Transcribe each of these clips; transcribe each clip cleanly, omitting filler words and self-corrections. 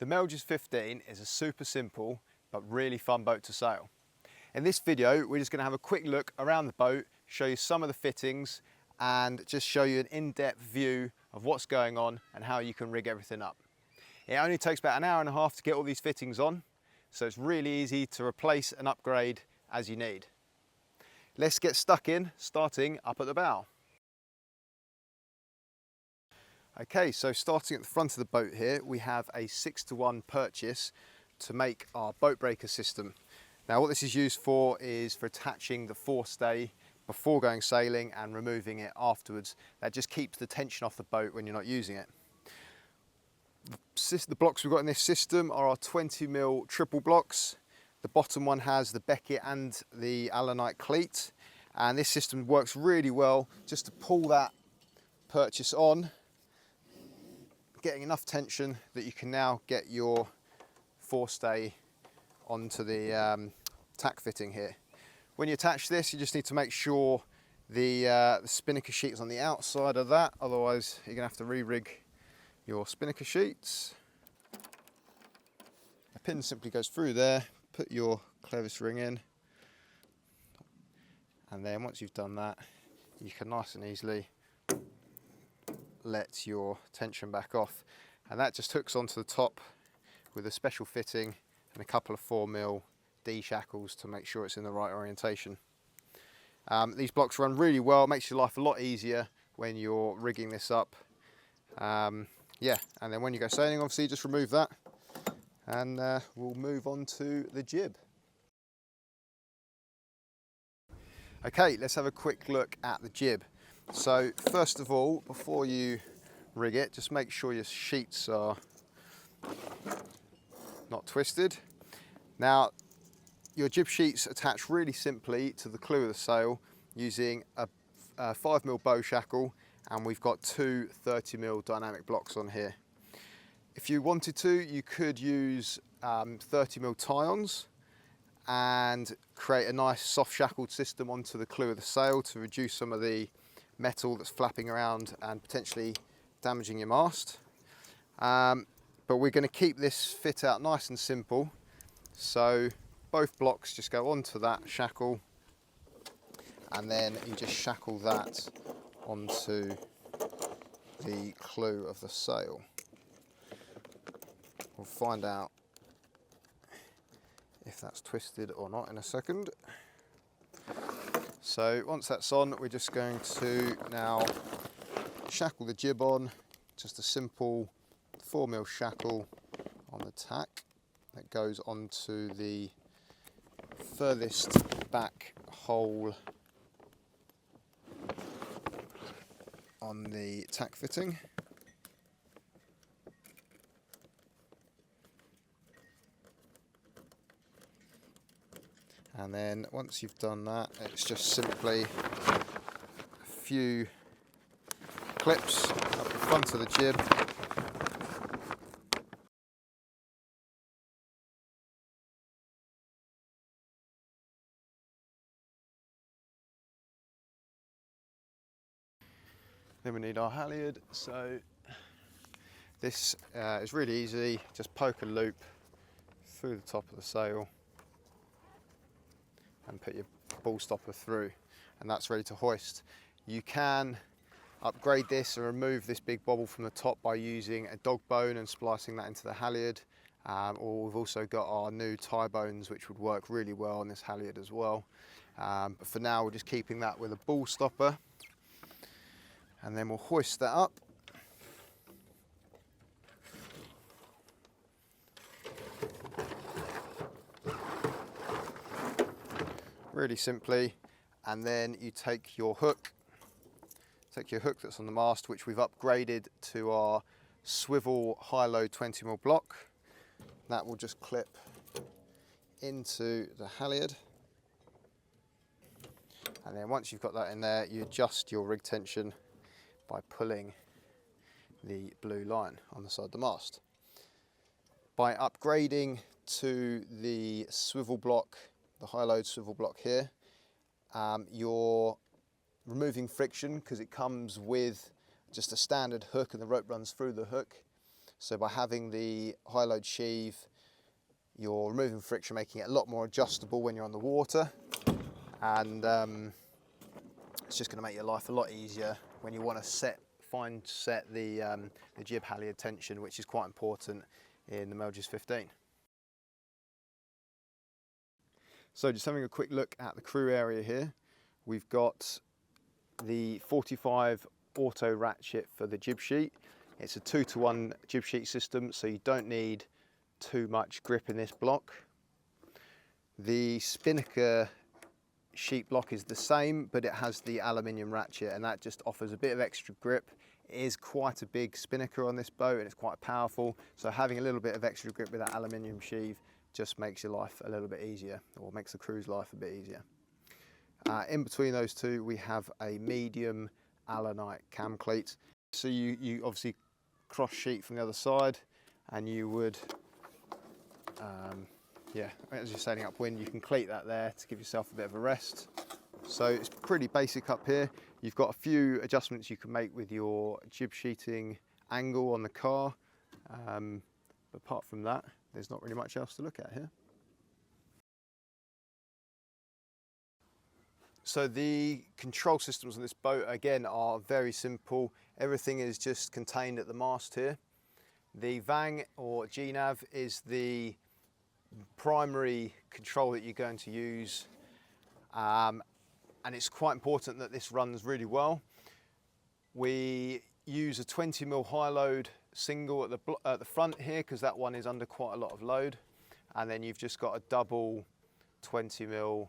The Melges 15 is a super simple but really fun boat to sail. In this video, we're just going to have a quick look around the boat, show you some of the fittings and just show you an in-depth view of what's going on and how you can rig everything up. It only takes about an hour and a half to get all these fittings on, so it's really easy to replace and upgrade as you need. Let's get stuck in, starting up at the bow. Okay, so starting at the front of the boat here, we have a 6-to-1 purchase to make our boat breaker system. Now what this is used for is for attaching the forestay before going sailing and removing it afterwards. That just keeps the tension off the boat when you're not using it. The blocks we've got in this system are our 20mm triple blocks. The bottom one has the Beckett and the Allanite cleat, and this system works really well just to pull that purchase on, getting enough tension that you can now get your forestay onto the tack fitting here. When you attach this, you just need to make sure the Spinnaker sheet is on the outside of that, otherwise you're going to have to re-rig your Spinnaker sheets. The pin simply goes through there, put your clevis ring in, and then once you've done that, you can nice and easily let your tension back off, and that just hooks onto the top with a special fitting and a couple of 4mm D shackles to make sure it's in the right orientation. These blocks run really well, makes your life a lot easier when you're rigging this up. Yeah, and then when you go sailing, obviously just remove that, and we'll move on to the jib. Okay, let's have a quick look at the jib. So first of all, before you rig it, just make sure your sheets are not twisted. Now, your jib sheets attach really simply to the clew of the sail using a 5mm bow shackle, and we've got two 30mm dynamic blocks on here. If you wanted to, you could use 30mm tie-ons and create a nice soft shackled system onto the clew of the sail to reduce some of the metal that's flapping around and potentially damaging your mast. But we're going to keep this fit out nice and simple, so both blocks just go onto that shackle, and then you just shackle that onto the clew of the sail. We'll find out if that's twisted or not in a second. So once that's on, we're just going to now shackle the jib on, just a simple 4mm shackle on the tack that goes onto the furthest back hole on the tack fitting. And then once you've done that, it's just simply a few clips up the front of the jib. Then we need our halyard, so this is really easy. Just poke a loop through the top of the sail and put your ball stopper through, and that's ready to hoist. You can upgrade this and remove this big bobble from the top by using a dog bone and splicing that into the halyard, or we've also got our new tie bones which would work really well on this halyard as well. But for now we're just keeping that with a ball stopper, and then we'll hoist that up. Really simply, and then you take your hook that's on the mast, which we've upgraded to our swivel high-low 20mm block. That will just clip into the halyard, and then once you've got that in there, you adjust your rig tension by pulling the blue line on the side of the mast. By upgrading to the swivel block, the high load swivel block here, you're removing friction because it comes with just a standard hook and the rope runs through the hook. So by having the high load sheave, you're removing friction, making it a lot more adjustable when you're on the water, and it's just going to make your life a lot easier when you want to set the jib halyard tension, which is quite important in the Melges 15. So just having a quick look at the crew area here, we've got the 45 auto ratchet for the jib sheet. It's a 2-to-1 jib sheet system, so you don't need too much grip in this block. The Spinnaker sheet block is the same, but it has the aluminium ratchet, and that just offers a bit of extra grip. It is quite a big Spinnaker on this boat, and it's quite powerful, so having a little bit of extra grip with that aluminium sheave just makes your life a little bit easier, or makes the crew's life a bit easier. In between those two, we have a medium Allanite cam cleat. So you obviously cross sheet from the other side, and you would, yeah, as you're sailing upwind, you can cleat that there to give yourself a bit of a rest. So it's pretty basic up here. You've got a few adjustments you can make with your jib sheeting angle on the car. But apart from that, there's not really much else to look at here. So the control systems on this boat, again, are very simple. Everything is just contained at the mast here. The vang, or GNAV, is the primary control that you're going to use. And it's quite important that this runs really well. We use a 20mm high load single at the front here, because that one is under quite a lot of load, and then you've just got a double 20mm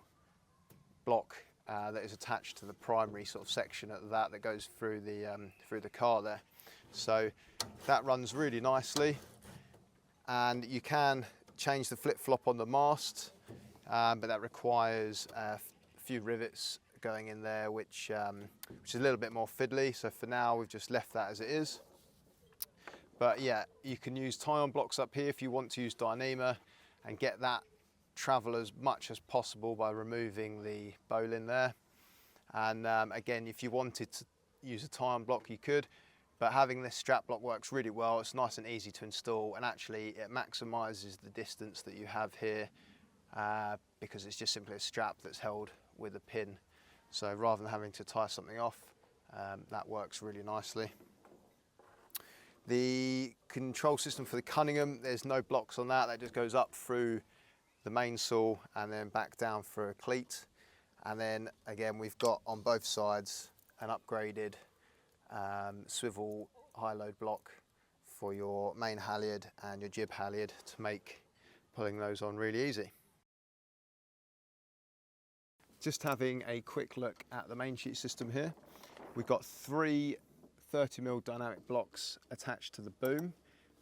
block that is attached to the primary sort of section at that goes through the car there. So that runs really nicely, and you can change the flip-flop on the mast, but that requires a few rivets going in there, which is a little bit more fiddly. So for now, we've just left that as it is. But yeah, you can use tie-on blocks up here if you want to use Dyneema, and get that travel as much as possible by removing the bowline there. And again, if you wanted to use a tie-on block, you could, but having this strap block works really well. It's nice and easy to install, and actually it maximizes the distance that you have here, because it's just simply a strap that's held with a pin. So rather than having to tie something off, that works really nicely. The control system for the Cunningham, there's no blocks on that. That just goes up through the mainsail and then back down for a cleat. And then again, we've got on both sides an upgraded swivel high load block for your main halyard and your jib halyard to make pulling those on really easy. Just having a quick look at the main sheet system here. We've got 3 30mm dynamic blocks attached to the boom.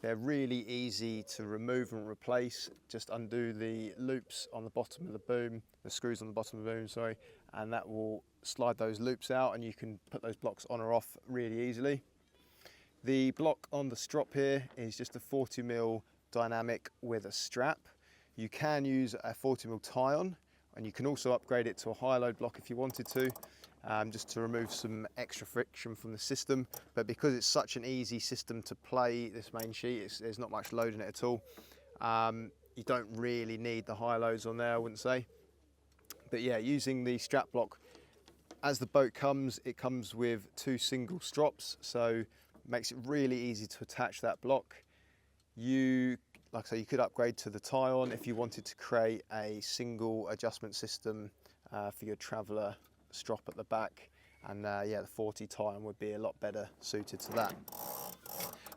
They're really easy to remove and replace. Just undo the loops on the bottom of the boom, the screws on the bottom of the boom, sorry, and that will slide those loops out, and you can put those blocks on or off really easily. The block on the strop here is just a 40mm dynamic with a strap. You can use a 40mm tie-on, and you can also upgrade it to a high load block if you wanted to, just to remove some extra friction from the system. But because it's such an easy system to play, this main sheet, there's not much load in it at all. You don't really need the high loads on there, I wouldn't say. But yeah, using the strap block, as the boat comes, it comes with 2 single strops, so it makes it really easy to attach that block. Like I say, you could upgrade to the tie-on if you wanted to create a single adjustment system for your traveller strop at the back, and yeah, the 40 tie-on would be a lot better suited to that.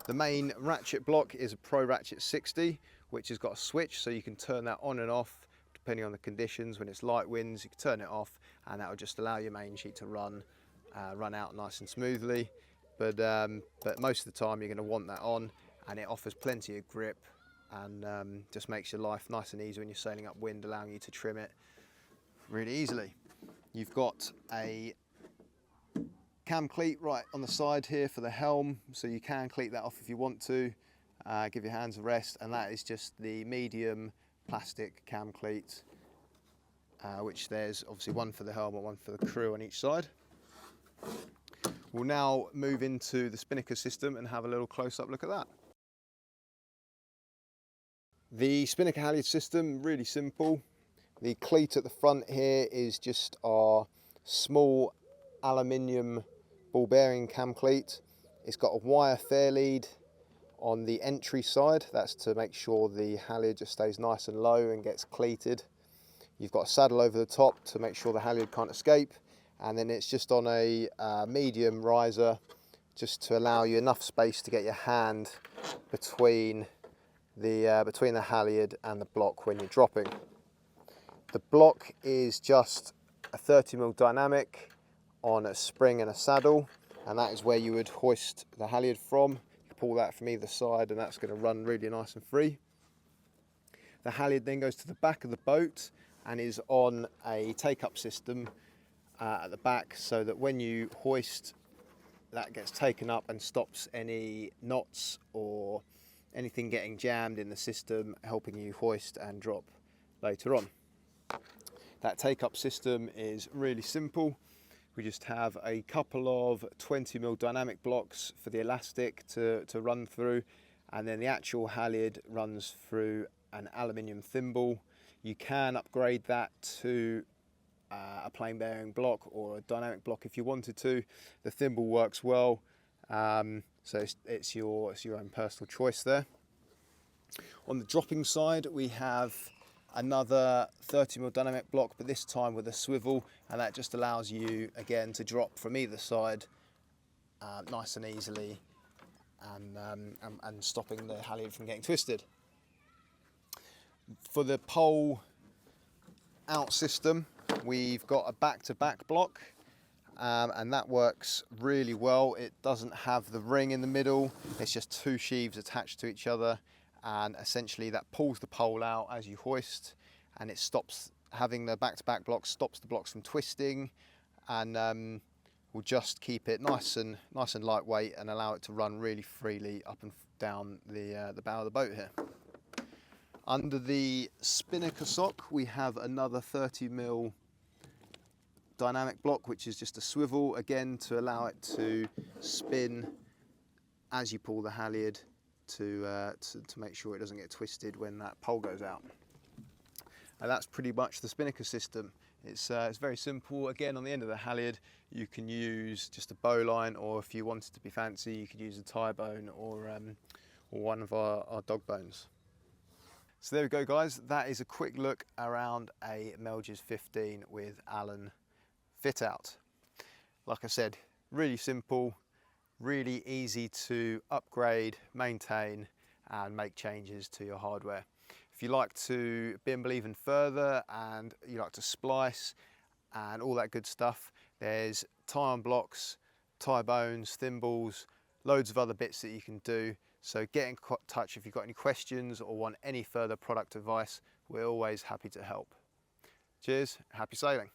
The main ratchet block is a Pro Ratchet 60, which has got a switch, so you can turn that on and off depending on the conditions. When it's light winds, you can turn it off, and that will just allow your main sheet to run out nice and smoothly. But most of the time, you're going to want that on, and it offers plenty of grip, and just makes your life nice and easy when you're sailing upwind, allowing you to trim it really easily. You've got a cam cleat right on the side here for the helm, so you can cleat that off if you want to, give your hands a rest, and that is just the medium plastic cam cleat, which there's obviously one for the helm and one for the crew on each side. We'll now move into the Spinnaker system and have a little close-up look at that. The Spinnaker halyard system, really simple. The cleat at the front here is just our small aluminium ball bearing cam cleat. It's got a wire fair lead on the entry side. That's to make sure the halyard just stays nice and low and gets cleated. You've got a saddle over the top to make sure the halyard can't escape, and then it's just on a medium riser just to allow you enough space to get your hand between the halyard and the block when you're dropping. The block is just a 30mm dynamic on a spring and a saddle, and that is where you would hoist the halyard from. You pull that from either side and that's going to run really nice and free. The halyard then goes to the back of the boat and is on a take-up system at the back, so that when you hoist, that gets taken up and stops any knots or anything getting jammed in the system, helping you hoist and drop later on. That take-up system is really simple. We just have a couple of 20mm dynamic blocks for the elastic to run through, and then the actual halyard runs through an aluminium thimble. You can upgrade that to a plain bearing block or a dynamic block if you wanted to. The thimble works well, so it's your own personal choice there. On the dropping side, we have another 30mm dynamic block, but this time with a swivel, and that just allows you again to drop from either side nice and easily, and stopping the halyard from getting twisted. For the pole out system, we've got a back-to-back block, and that works really well. It doesn't have the ring in the middle, it's just two sheaves attached to each other, and essentially that pulls the pole out as you hoist, and it stops, having the back-to-back block stops the blocks from twisting, and will just keep it nice and lightweight and allow it to run really freely up and down the bow of the boat here. Under the Spinnaker sock, we have another 30mm dynamic block, which is just a swivel, again to allow it to spin as you pull the halyard to make sure it doesn't get twisted when that pole goes out. And that's pretty much the Spinnaker system. It's very simple. Again, on the end of the halyard, you can use just a bowline, or if you wanted to be fancy, you could use a tie bone or one of our dog bones. So there we go, guys. That is a quick look around a Melges 15 with Allen fit out. Like I said, really simple, really easy to upgrade, maintain and make changes to your hardware. If you like to bimble even further and you like to splice and all that good stuff, there's tie-on blocks, tie bones, thimbles, loads of other bits that you can do. So get in touch if you've got any questions or want any further product advice. We're always happy to help. Cheers, happy sailing.